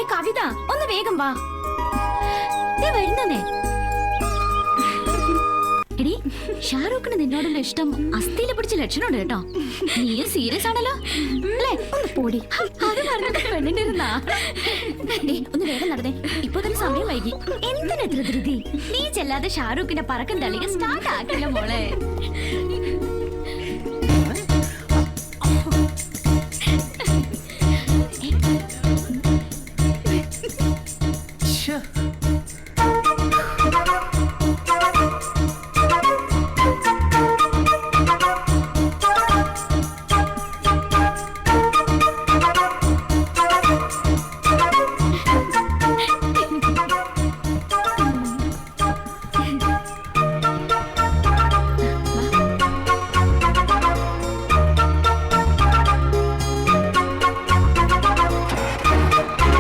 കവിത ഒന്ന് വേഗം വാ. വരുന്നേ. എടി, ഷാരൂഖിന് നിന്നോടുള്ള ഇഷ്ടം അസ്ഥിയിലെ പിടിച്ച ലക്ഷണമുണ്ട് കേട്ടോ. നീയും സീരിയസ് ആണല്ലോ അല്ലേ? ഒന്ന് പോടി. അത് പറഞ്ഞിട്ട് പെണ്ണിന്റെ ഒന്ന് വേഗം നടന്നേ. ഇപ്പൊ തന്നെ സമയം വൈകി. എന്തിനെത്ര ധൃതി? നീ ചെല്ലാതെ ഷാരൂഖിന്റെ പറക്കം തളിക സ്റ്റാർട്ട് ആക്കില്ല മോളെ.